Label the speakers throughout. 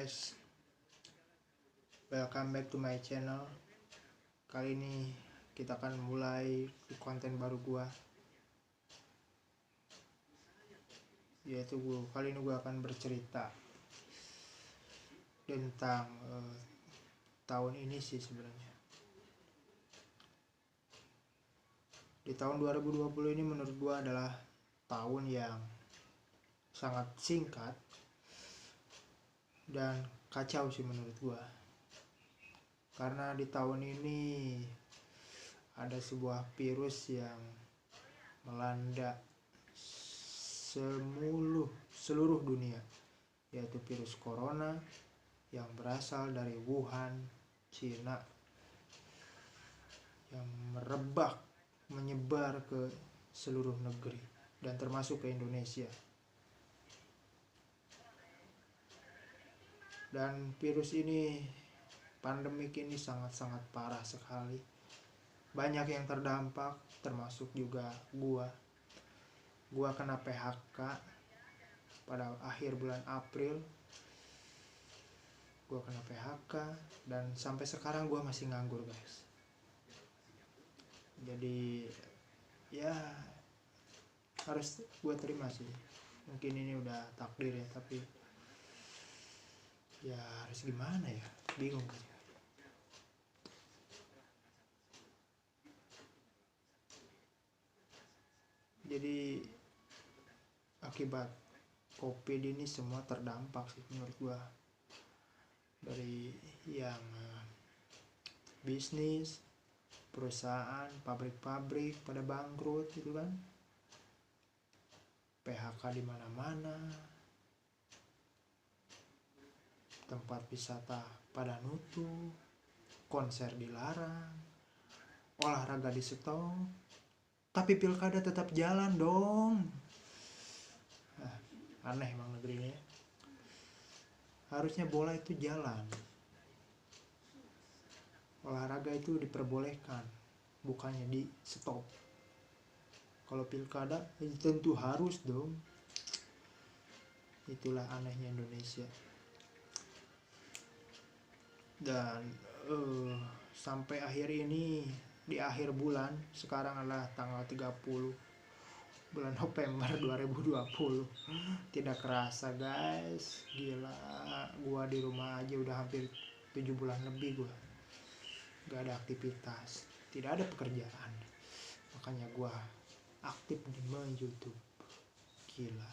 Speaker 1: guys, welcome back to my channel. Kali ini kita akan mulai konten baru gua, yaitu kali ini gua akan bercerita tentang tahun ini sih sebenarnya. Di tahun 2020 ini menurut gua adalah tahun yang sangat singkat dan kacau sih menurut gua, karena di tahun ini ada sebuah virus yang melanda seluruh dunia, yaitu virus corona yang berasal dari Wuhan, Cina, yang menyebar ke seluruh negeri dan termasuk ke Indonesia. Dan virus ini, pandemik ini sangat-sangat parah sekali. Banyak yang terdampak, termasuk juga gua kena PHK pada akhir bulan April. Gua kena PHK dan sampai sekarang gua masih nganggur, guys. Jadi ya harus gua terima sih. Mungkin ini udah takdir ya, tapi ya harus gimana ya, bingung kan. Jadi akibat COVID ini semua terdampak sih menurut gua, dari yang bisnis, perusahaan, pabrik-pabrik pada bangkrut gitu kan, PHK di mana-mana, tempat wisata pada nutup, konser dilarang, olahraga di stop, tapi pilkada tetap jalan dong. Aneh emang negerinya. Harusnya bola itu jalan, olahraga itu diperbolehkan, bukannya di stop. Kalau pilkada tentu harus dong. Itulah anehnya Indonesia. Dan sampai akhir ini, di akhir bulan, sekarang adalah tanggal 30 bulan November 2020. Tidak kerasa, guys. Gila, gua di rumah aja udah hampir 7 bulan lebih gua gak ada aktivitas, tidak ada pekerjaan. Makanya gua aktif di YouTube. Gila.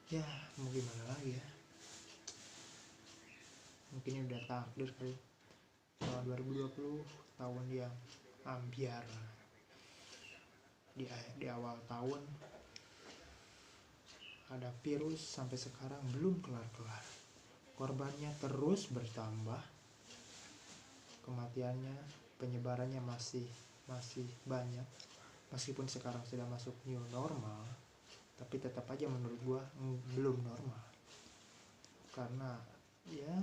Speaker 1: Ya mau gimana lagi ya, mungkin ini udah takdir kali. Tahun 2020 tahun yang ambiar. Di awal tahun ada virus, sampai sekarang belum kelar-kelar. Korbannya terus bertambah, kematiannya, penyebarannya masih banyak. Meskipun sekarang sudah masuk new normal, tapi tetap aja menurut gua belum normal. Karena ya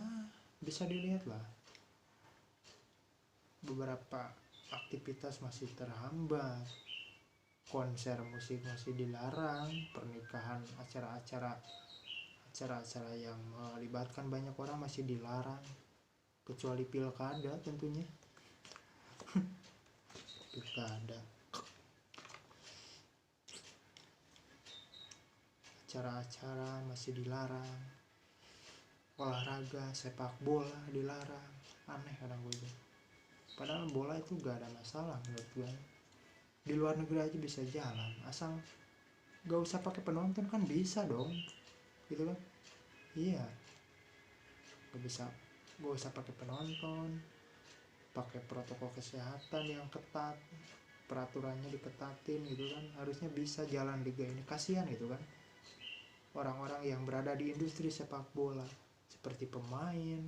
Speaker 1: bisa dilihat lah, beberapa aktivitas masih terhambat, konser musik masih dilarang, pernikahan, acara-acara yang melibatkan banyak orang masih dilarang, kecuali pilkada tentunya. Pilkada, acara-acara masih dilarang, olahraga sepak bola dilarang. Aneh kadang gue. Padahal bola itu gak ada masalah menurut gue. Di luar negeri aja bisa jalan, asal gak usah pakai penonton kan bisa dong, gitu kan? Iya, gak usah pakai penonton, pakai protokol kesehatan yang ketat, peraturannya diketatin gitu kan. Harusnya bisa jalan liga ini. Kasihan gitu kan orang-orang yang berada di industri sepak bola, seperti pemain,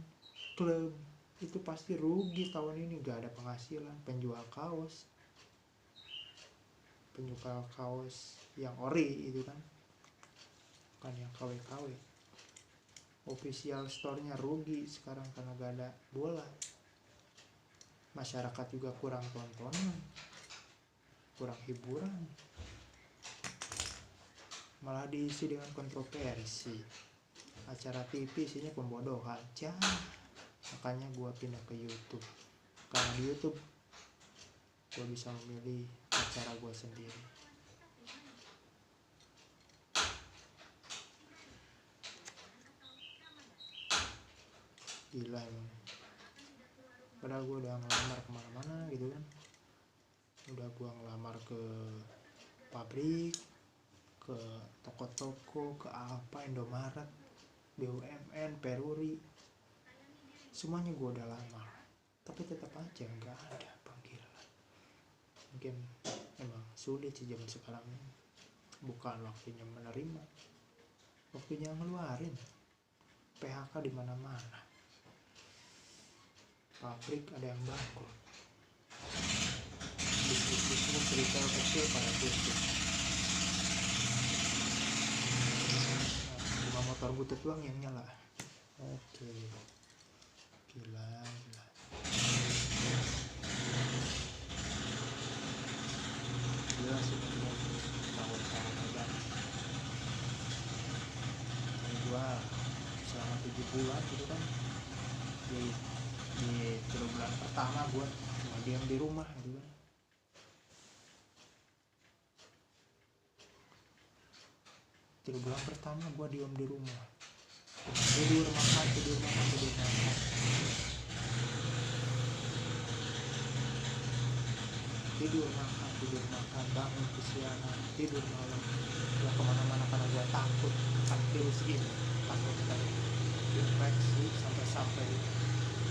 Speaker 1: klub, itu pasti rugi tahun ini. Gak ada penghasilan. Penjual kaos yang ori itu kan, bukan yang KW. Official store-nya rugi sekarang karena gak ada bola. Masyarakat juga kurang tontonan. kurang hiburan, malah diisi dengan kontroversi. Acara TV isinya pembodohan. Makanya gue pindah ke YouTube, karena di YouTube gue bisa memilih acara gue sendiri. Gila emang, padahal gue udah ngelamar kemana-mana gitu kan, udah gue ngelamar ke pabrik, ke toko-toko, ke apa, Indomaret, BUMN, Peruri, semuanya gue udah lamar, tapi tetap aja nggak ada panggilan. Mungkin emang sulit sih zaman sekarang ini, bukan waktunya menerima, waktunya ngeluarin. PHK di mana-mana, pabrik ada yang bangkrut, bisnis retail kecil pada tutup. Cuma motor butut doang yang nyala. Oke, gila. Gila sih tahun-tahun aja. Gua selama 7 bulan gitu kan, di 3 bulan pertama gua cuma diam di rumah gitu kan. Tiga bulan pertama gue diam di rumah, tidur makan bangun kesiangan, tidur malam, gak kemana-mana karena gue takut kan virus ini, takut terinfeksi. Sampai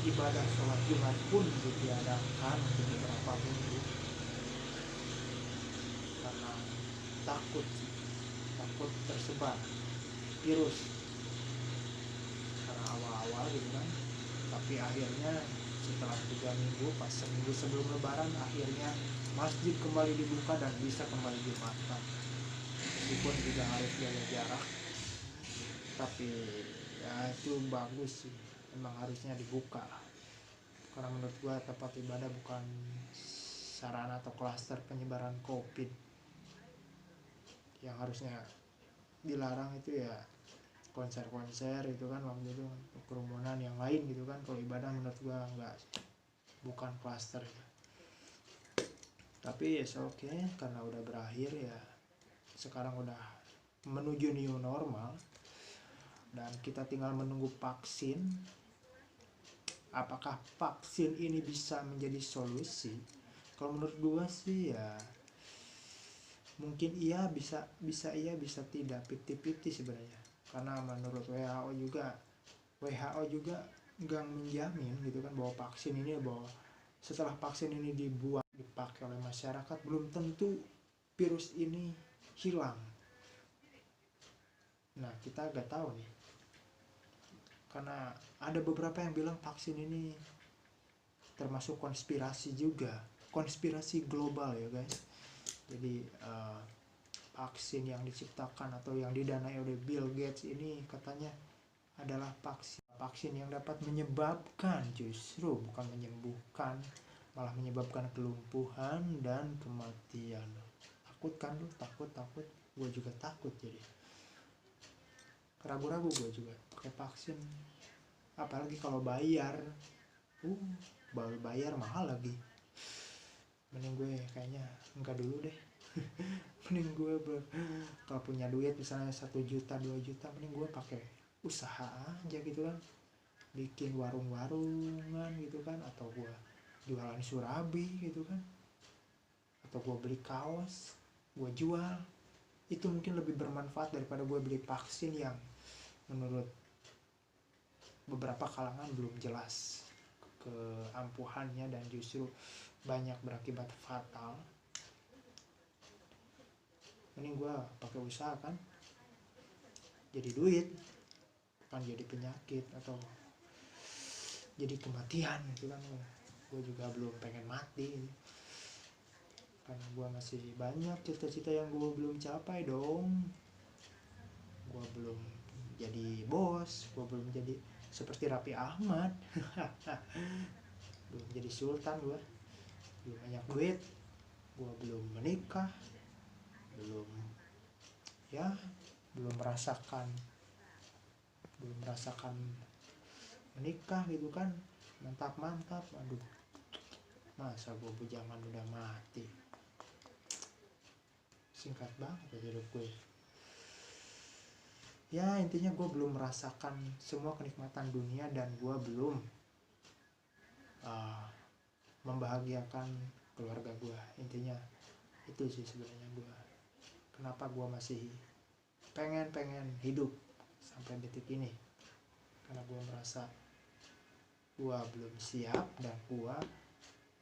Speaker 1: ibadah sholat Jumat pun ditiadakan untuk beberapa minggu karena takut tersebar virus karena awal-awal gitu kan. Tapi akhirnya setelah 3 minggu, pas seminggu sebelum lebaran, akhirnya masjid kembali dibuka dan bisa kembali jumatan, meskipun juga harus jaga jarak. Tapi ya itu bagus sih, emang harusnya dibuka lah, karena menurut gua tempat ibadah bukan sarana atau klaster penyebaran COVID. Yang harusnya dilarang itu ya konser itu kan, waktu itu kerumunan yang lain gitu kan. Kalau ibadah menurut gua bukan klaster ya. Tapi ya oke, karena udah berakhir ya, sekarang udah menuju new normal dan kita tinggal menunggu vaksin. Apakah vaksin ini bisa menjadi solusi? Kalau menurut gua sih ya mungkin iya, bisa iya, bisa tidak, 50-50 sebenarnya. Karena menurut WHO juga nggak menjamin gitu kan, bahwa vaksin ini, bahwa setelah vaksin ini dipakai oleh masyarakat, belum tentu virus ini hilang. Nah, kita nggak tahu nih, karena ada beberapa yang bilang vaksin ini termasuk konspirasi juga, konspirasi global ya guys. Jadi vaksin yang diciptakan atau yang didanai oleh Bill Gates ini katanya adalah vaksin yang dapat menyebabkan, justru bukan menyembuhkan, malah menyebabkan kelumpuhan dan kematian. Takut kan lu? Takut. Gue juga takut, jadi ragu-ragu gue juga pakai vaksin, apalagi kalau bayar. Bayar mahal lagi. Mending gue kayaknya enggak dulu deh. Mending gue kalau punya duit misalnya 1 juta 2 juta, mending gue pakai usaha aja gitu kan, bikin warung-warungan gitu kan, atau gue jualan surabi gitu kan, atau gue beli kaos gue jual. Itu mungkin lebih bermanfaat daripada gue beli vaksin yang menurut beberapa kalangan belum jelas keampuhannya dan justru banyak berakibat fatal. Mending gue pakai usaha kan, jadi duit, bukan jadi penyakit atau jadi kematian gitu kan. Gue juga belum pengen mati, karena gue masih banyak cita-cita yang gue belum capai dong. Gue belum jadi bos, gue belum jadi seperti Raffi Ahmad. Belum jadi sultan, gue belum banyak duit. gue belum menikah, belum ya belum merasakan menikah gitu kan, mantap. Aduh, masa gue bujangan udah mati. Singkat banget ya hidup gue. Ya intinya gue belum merasakan semua kenikmatan dunia, dan gue belum membahagiakan keluarga gue. Intinya itu sih sebenarnya gue, kenapa gue masih pengen hidup sampai detik ini, karena gue merasa gue belum siap, dan gue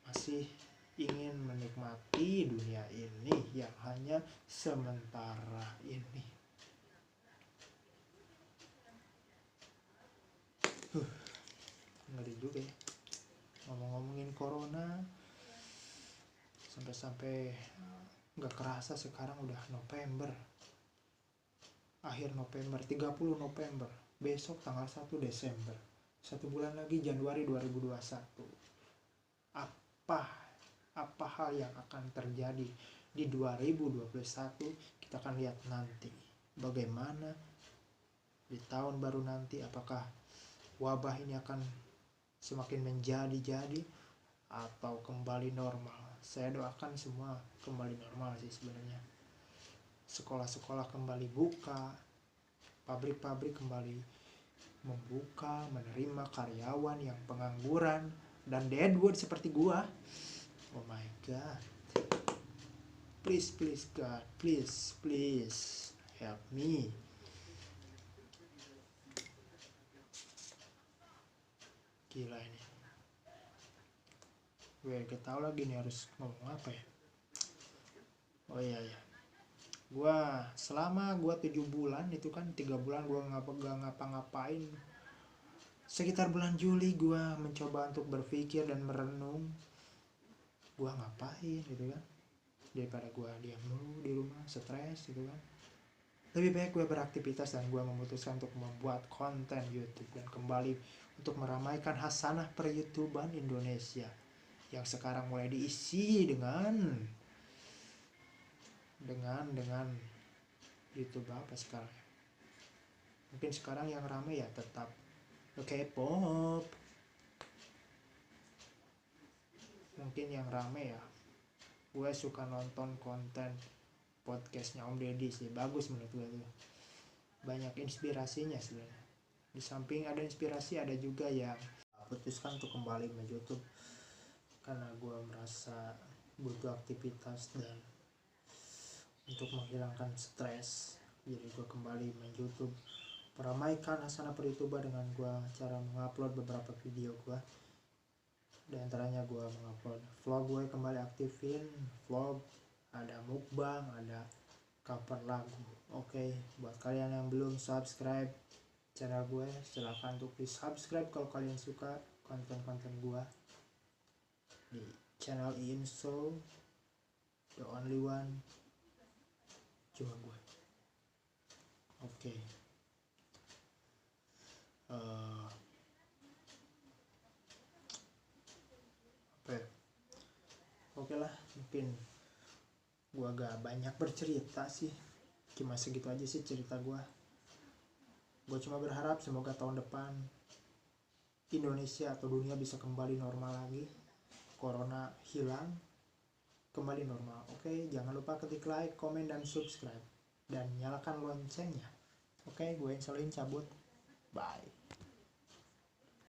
Speaker 1: masih ingin menikmati dunia ini yang hanya sementara ini. Ngeri juga ya ngomongin corona, sampai nggak kerasa sekarang udah November, akhir November, 30 November, besok tanggal 1 Desember, 1 bulan lagi Januari 2021. Apa hal yang akan terjadi di 2021, kita akan lihat nanti. Bagaimana di tahun baru nanti, apakah wabah ini akan semakin menjadi atau kembali normal. Saya doakan semua kembali normal sih sebenarnya. Sekolah-sekolah kembali buka, pabrik-pabrik kembali membuka, menerima karyawan yang pengangguran dan deadwood seperti gua. Oh my god, please God, please help me. Gila ini, gue gak tau lagi nih harus ngomong apa ya. Oh iya, selama gue 7 bulan itu kan, 3 bulan gue gak ngapa-ngapain. Sekitar bulan Juli gue mencoba untuk berpikir dan merenung, gue ngapain gitu kan, daripada gue diam dulu di rumah stres gitu kan. Lebih baik gue beraktivitas, dan gue memutuskan untuk membuat konten YouTube dan kembali untuk meramaikan hasanah per-YouTuban Indonesia yang sekarang mulai diisi dengan YouTube apa sekarang. Mungkin sekarang yang rame ya tetap K-pop. Mungkin yang rame ya, gue suka nonton konten podcastnya Om Deddy sih, bagus menurut gue tuh, banyak inspirasinya sebenarnya. Di samping ada inspirasi, ada juga yang putuskan untuk kembali ke YouTube karena gue merasa butuh aktivitas dan untuk menghilangkan stres. Jadi gue kembali main YouTube, meramaikan hasanah per-YouTuber dengan gue cara mengupload beberapa video gue. Di antaranya gue mengupload vlog, gue kembali aktifin vlog, ada mukbang, ada cover lagu. Oke, buat kalian yang belum subscribe channel gue, silahkan untuk di subscribe kalau kalian suka konten-konten gue di channel Inso, the only one, cuma gue. Oke. Oke lah, mungkin gue agak banyak bercerita sih, cuma segitu aja sih cerita gue. Gue cuma berharap semoga tahun depan Indonesia atau dunia bisa kembali normal lagi, corona hilang, kembali normal. Oke, jangan lupa ketik like, komen, dan subscribe, dan nyalakan loncengnya. Oke, gue Insolin cabut, bye.